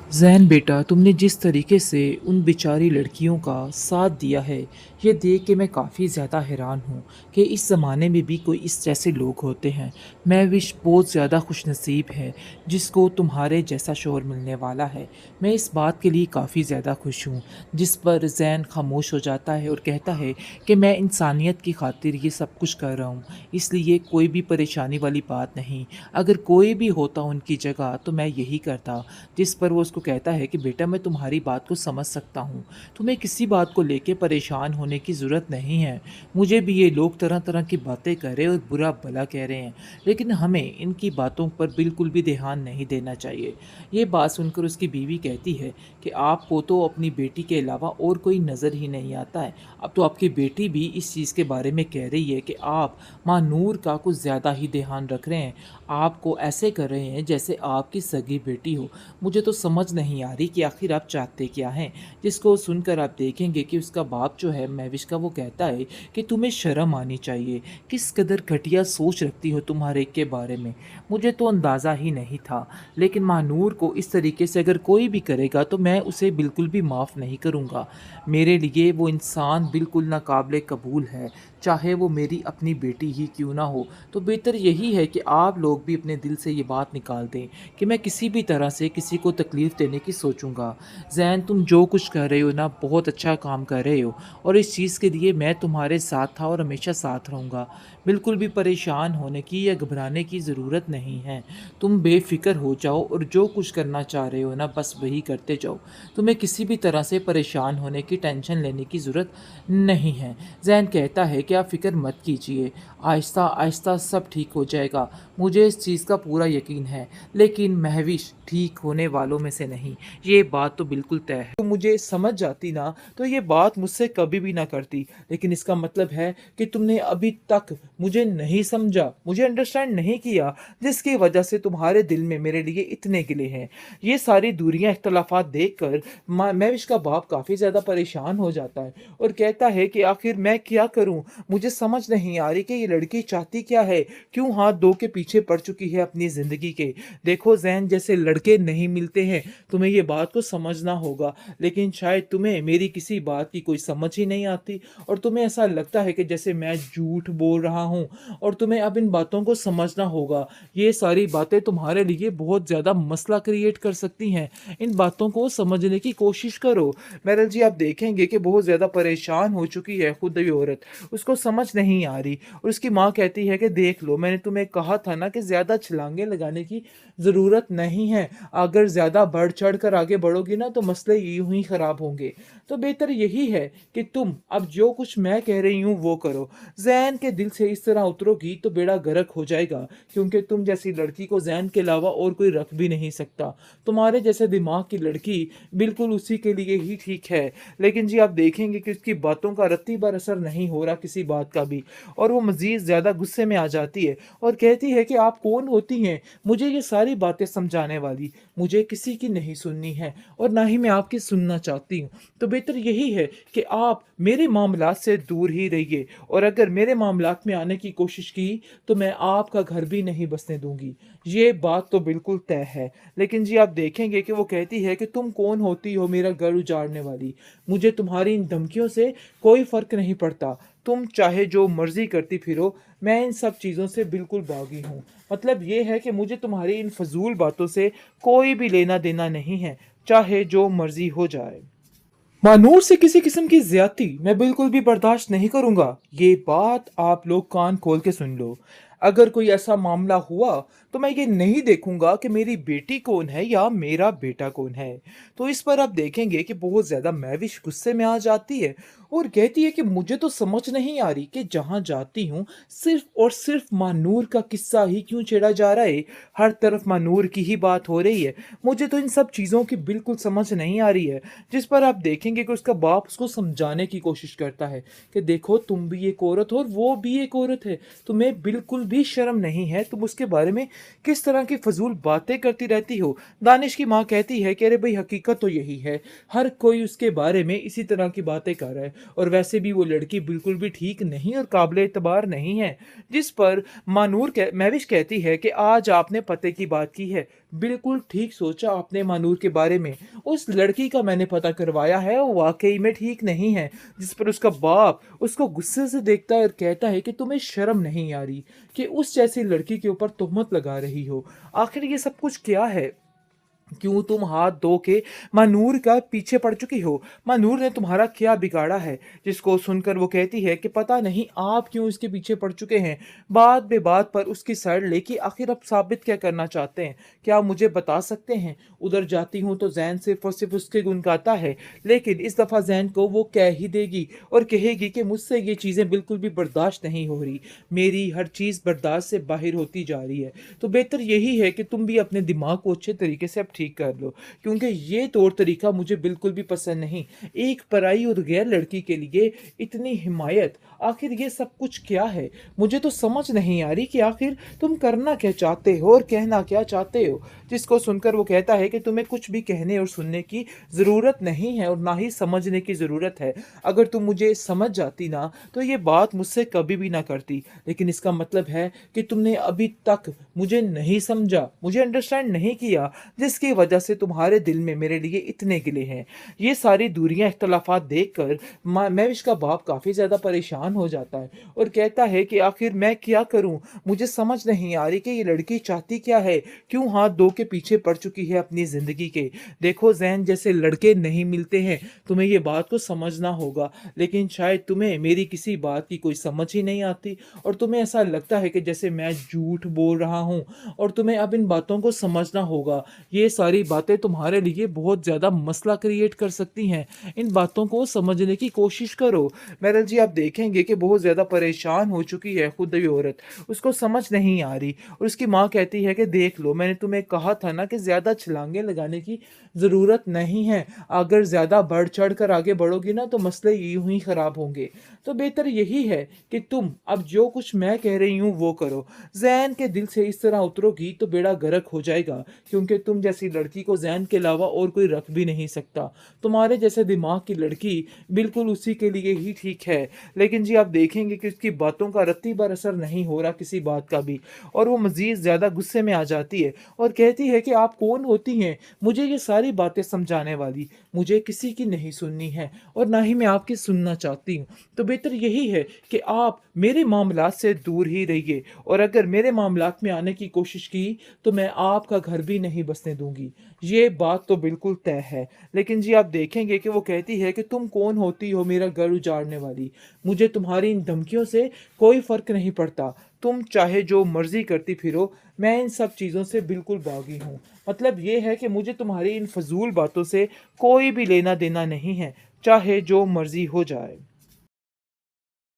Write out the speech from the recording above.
ज़ैन बेटा, तुमने जिस तरीके से उन बेचारी लड़कियों का साथ दिया है, ये देख के मैं काफ़ी ज़्यादा हैरान हूँ कि इस ज़माने में भी कोई इस जैसे लोग होते हैं। मैं विश बहुत ज़्यादा खुशनसीब है जिसको तुम्हारे जैसा शौहर मिलने वाला है। मैं इस बात के लिए काफ़ी ज़्यादा खुश हूँ। जिस पर ज़ैन खामोश हो जाता है और कहता है कि मैं इंसानियत की खातिर ये सब कुछ कर रहा हूँ, इसलिए कोई भी परेशानी वाली बात नहीं। अगर कोई भी होता उनकी जगह तो मैं यही करता। जिस पर वो उसको कहता है कि बेटा, मैं तुम्हारी बात को समझ सकता हूँ। तुम्हें किसी बात को लेके परेशान होने की ज़रूरत नहीं है। मुझे भी ये लोग तरह-तरह की बातें कर रहे हैं और बुरा-भला कह रहे हैं, लेकिन हमें इनकी बातों पर बिल्कुल भी ध्यान नहीं देना चाहिए। ये बात सुनकर उसकी बीवी कहती है कि आपको तो अपनी बेटी के अलावा और कोई नज़र ही नहीं आता है। अब तो आपकी बेटी भी इस चीज़ के बारे में कह रही है कि आप माँ नूर का कुछ ज़्यादा ही ध्यान रख रहे हैं। आपको ऐसे कर रहे हैं जैसे आपकी सगी बेटी हो। मुझे तो समझ नहीं आ रही कि आखिर आप चाहते क्या हैं? जिसको सुनकर आप देखेंगे कि उसका बाप जो है महविश का, वो कहता है कि तुम्हें शर्म आनी चाहिए। किस कदर घटिया सोच रखती हो तुम हर एक के बारे में। मुझे तो अंदाज़ा ही नहीं था, लेकिन महानूर को इस तरीके से अगर कोई भी करेगा तो मैं उसे बिल्कुल भी माफ़ नहीं करूँगा। मेरे लिए वो इंसान बिल्कुल नाकाबिले कबूल है, चाहे वो मेरी अपनी बेटी ही क्यों ना हो। तो बेहतर यही है कि आप लोग भी अपने दिल से ये बात निकाल दें कि मैं किसी भी तरह से किसी को तकलीफ़ देने की सोचूँगा। ज़ैन, तुम जो कुछ कर रहे हो ना, बहुत अच्छा काम कर रहे हो और इस चीज़ के लिए मैं तुम्हारे साथ था और हमेशा साथ रहूँगा। बिल्कुल भी परेशान होने की या घबराने की ज़रूरत नहीं है। तुम बेफ़िक्र हो जाओ और जो कुछ करना चाह रहे हो ना, बस वही करते जाओ। तुम्हें किसी भी तरह से परेशान होने की, टेंशन लेने की ज़रूरत नहीं है। ज़ैन कहता है कि आप फ़िक्र मत कीजिए, आहिस्ता-आहिस्ता सब ठीक हो जाएगा। मुझे इस चीज़ का पूरा यकीन है। लेकिन महविश ठीक होने वालों में से नहीं, ये बात तो बिल्कुल तय है। तो मुझे समझ जाती ना, तो ये बात मुझसे कभी भी ना करती। लेकिन इसका मतलब है कि तुमने अभी तक मुझे नहीं समझा, मुझे अंडरस्टैंड नहीं किया, जिसकी वजह से तुम्हारे दिल में मेरे लिए इतने गिले हैं। ये सारी दूरियां, इख्तलाफात देखकर महविश का बाप काफ़ी ज़्यादा परेशान हो जाता है और कहता है कि आखिर मैं क्या करूं? मुझे समझ नहीं आ रही कि ये लड़की चाहती क्या है? क्यों हाथ धो के पीछे पड़ चुकी है अपनी ज़िंदगी के। देखो ज़ैन, जैसे लड़के नहीं मिलते हैं, तुम्हें ये बात को समझना होगा, लेकिन शायद तुम्हें मेरी किसी बात की कोई समझ ही नहीं आती और तुम्हें ऐसा लगता है कि जैसे मैं झूठ बोल रहा हूँ और तुम्हें अब इन बातों को समझना होगा। ये सारी बातें तुम्हारे लिए बहुत ज़्यादा मसला क्रिएट कर सकती हैं। इन बातों को समझने की कोशिश करो। मेहरल जी, आप देखेंगे कि बहुत ज़्यादा परेशान हो चुकी है खुद ये औरत, उसको समझ नहीं आ रही और उसकी माँ कहती है कि देख लो, मैंने तुम्हें कहा था ना कि ज़्यादा छलांगे लगाने की ज़रूरत नहीं है। अगर ज़्यादा बढ़ चढ़ कर आगे बढ़ोगी ना तो मसले यूं ही ख़राब होंगे। तो बेहतर यही है कि तुम अब जो कुछ मैं कह रही हूँ वो करो। जैन के दिल से इस तरह उतरोगी तो बेड़ा गर्क हो जाएगा, क्योंकि तुम जैसी लड़की को जैन के अलावा और कोई रख भी नहीं सकता। तुम्हारे जैसे दिमाग की लड़की बिल्कुल उसी के लिए ही ठीक है। लेकिन जी, आप देखेंगे कि उसकी बातों का रत्ती भर असर नहीं हो रहा किसी बात का भी, और वो मज़ीद ज़्यादा गुस्से में आ जाती है और कहती है कि आप कौन होती हैं मुझे ये सारी बातें समझाने वाली? मुझे किसी की नहीं सुननी है और ना ही मैं आपकी सुनना चाहती हूँ। तो बेहतर यही है कि आप मेरे मामलात से दूर ही रहिए, और अगर मेरे मामलात में आने की कोशिश की तो मैं आपका घर भी नहीं बसने दूंगी। ये बात तो बिल्कुल तय है। लेकिन जी, आप देखेंगे कि वो कहती है कि तुम कौन होती हो मेरा घर उजाड़ने वाली? मुझे तुम्हारी इन धमकियों से कोई फ़र्क नहीं पड़ता। तुम चाहे जो मर्ज़ी करती फिरो, मैं इन सब चीज़ों से बिल्कुल बागी हूँ। मतलब ये है कि मुझे तुम्हारी इन फ़ज़ूल बातों से कोई भी लेना-देना नहीं है, चाहे जो मर्ज़ी हो जाए। मानूर से किसी किस्म की ज़्यादती मैं बिल्कुल भी बर्दाश्त नहीं करूँगा। ये बात आप लोग कान खोल के सुन लो। अगर कोई ऐसा मामला हुआ तो मैं ये नहीं देखूँगा कि मेरी बेटी कौन है या मेरा बेटा कौन है। तो इस पर आप देखेंगे कि बहुत ज़्यादा महविश गुस्से में आ जाती है और कहती है कि मुझे तो समझ नहीं आ रही कि जहाँ जाती हूँ सिर्फ़ और सिर्फ़ मानूर का किस्सा ही क्यों छेड़ा जा रहा है। हर तरफ मानूर की ही बात हो रही है। मुझे तो इन सब चीज़ों की बिल्कुल समझ नहीं आ रही है। जिस पर आप देखेंगे कि उसका बाप उसको समझाने की कोशिश करता है कि देखो, तुम भी एक औरत हो और वो भी एक औरत है, तुम्हें बिल्कुल भी शर्म नहीं है, तुम उसके बारे में किस तरह की फजूल बातें करती रहती हो। दानिश की माँ कहती है कि अरे भाई, हकीकत तो यही है, हर कोई उसके बारे में इसी तरह की बातें कर रहा है और वैसे भी वो लड़की बिल्कुल भी ठीक नहीं और काबिल एतबार नहीं है। जिस पर महविश कहती है कि आज आपने पते की बात की है, बिल्कुल ठीक सोचा आपने मानूर के बारे में। उस लड़की का मैंने पता करवाया है, वो वाक़ई में ठीक नहीं है। जिस पर उसका बाप उसको गुस्से से देखता है और कहता है कि तुम्हें शर्म नहीं आ रही कि उस जैसी लड़की के ऊपर तोहमत लगा रही हो। आखिर ये सब कुछ क्या है? क्यों तुम हाथ धो के मानूर का पीछे पड़ चुकी हो? मानूर ने तुम्हारा क्या बिगाड़ा है? जिसको सुनकर वो कहती है कि पता नहीं आप क्यों इसके पीछे पड़ चुके हैं। बात बेबात पर उसकी साइड लेके आखिर आप साबित क्या करना चाहते हैं? क्या आप मुझे बता सकते हैं? उधर जाती हूँ तो ज़ैन सिर्फ और सिर्फ उसके गुण गाता है, लेकिन इस दफ़ा ज़ैन को वो कह ही देगी और कहेगी कि मुझसे ये चीज़ें बिल्कुल भी बर्दाश्त नहीं हो रही। मेरी हर चीज़ बर्दाश्त से बाहर होती जा रही है। तो बेहतर यही है कि तुम भी अपने दिमाग को अच्छे तरीके से अब ठीक कर लो, क्योंकि ये तौर तरीका मुझे बिल्कुल भी पसंद नहीं। एक पराई और गैर लड़की के लिए इतनी हिमायत, आखिर ये सब कुछ क्या है? मुझे तो समझ नहीं आ रही कि आखिर तुम करना क्या चाहते हो और कहना क्या चाहते हो? जिसको सुनकर वो कहता है कि तुम्हें कुछ भी कहने और सुनने की ज़रूरत नहीं है और ना ही समझने की ज़रूरत है। अगर तुम मुझे समझ जाती ना, तो ये बात मुझसे कभी भी ना करती। लेकिन इसका मतलब है कि तुमने अभी तक मुझे नहीं समझा, मुझे अंडरस्टैंड नहीं किया, जिसकी वजह से तुम्हारे दिल में मेरे लिए इतने गिले हैं। ये सारी दूरियां, इख्तलाफात देखकर महविश का बाप काफ़ी ज़्यादा परेशान हो जाता है और कहता है कि आखिर मैं क्या करूं? मुझे समझ नहीं आ रही कि ये लड़की चाहती क्या है? क्यों हाथ धो के पीछे पड़ चुकी है अपनी ज़िंदगी के? देखो ज़ैन, जैसे लड़के नहीं मिलते हैं, तुम्हें ये बात को समझना होगा, लेकिन शायद तुम्हें मेरी किसी बात की कोई समझ ही नहीं आती और तुम्हें ऐसा लगता है कि जैसे मैं झूठ बोल रहा हूँ और तुम्हें अब इन बातों को समझना होगा। ये सारी बातें तुम्हारे लिए बहुत ज़्यादा मसला क्रिएट कर सकती हैं। इन बातों को समझने की कोशिश करो। मेरल जी, आप देखेंगे कि बहुत ज़्यादा परेशान हो चुकी है खुद ये औरत। उसको समझ नहीं आ रही और उसकी माँ कहती है कि देख लो, मैंने तुम्हें कहा था ना कि ज़्यादा छलांगे लगाने की ज़रूरत नहीं है। अगर ज़्यादा बढ़ चढ़ कर आगे बढ़ोगी ना तो मसले यूँ ही ख़राब होंगे। तो बेहतर यही है कि तुम अब जो कुछ मैं कह रही हूँ वो करो। ज़ैन के दिल से इस तरह उतरोगी तो बेड़ा गर्क हो जाएगा, क्योंकि तुम जैसी लड़की को ज़ैन के अलावा और कोई रख भी नहीं सकता। तुम्हारे जैसे दिमाग की लड़की बिल्कुल उसी के लिए ही ठीक है। लेकिन जी, आप देखेंगे कि उसकी बातों का रत्ती भर असर नहीं हो रहा किसी बात का भी, और वो मज़ीद ज़्यादा गुस्से में आ जाती है और कहती है कि आप कौन होती हैं मुझे ये सारी बातें समझाने वाली? मुझे किसी की नहीं सुननी है और ना ही मैं आपकी सुनना चाहती हूँ। तो बेहतर यही है कि आप मेरे मामलात से दूर ही रहिए, और अगर मेरे मामलात में आने की कोशिश की तो मैं आपका घर भी नहीं बसने दूंगी। ये बात तो बिल्कुल तय है। लेकिन जी, आप देखेंगे कि वो कहती है कि तुम कौन होती हो मेरा घर उजाड़ने वाली? मुझे तुम्हारी इन धमकियों से कोई फ़र्क नहीं पड़ता। तुम चाहे जो मर्ज़ी करती फिरो, मैं इन सब चीज़ों से बिल्कुल बागी हूँ। मतलब ये है कि मुझे तुम्हारी इन फ़ज़ूल बातों से कोई भी लेना देना नहीं है, चाहे जो मर्ज़ी हो जाए।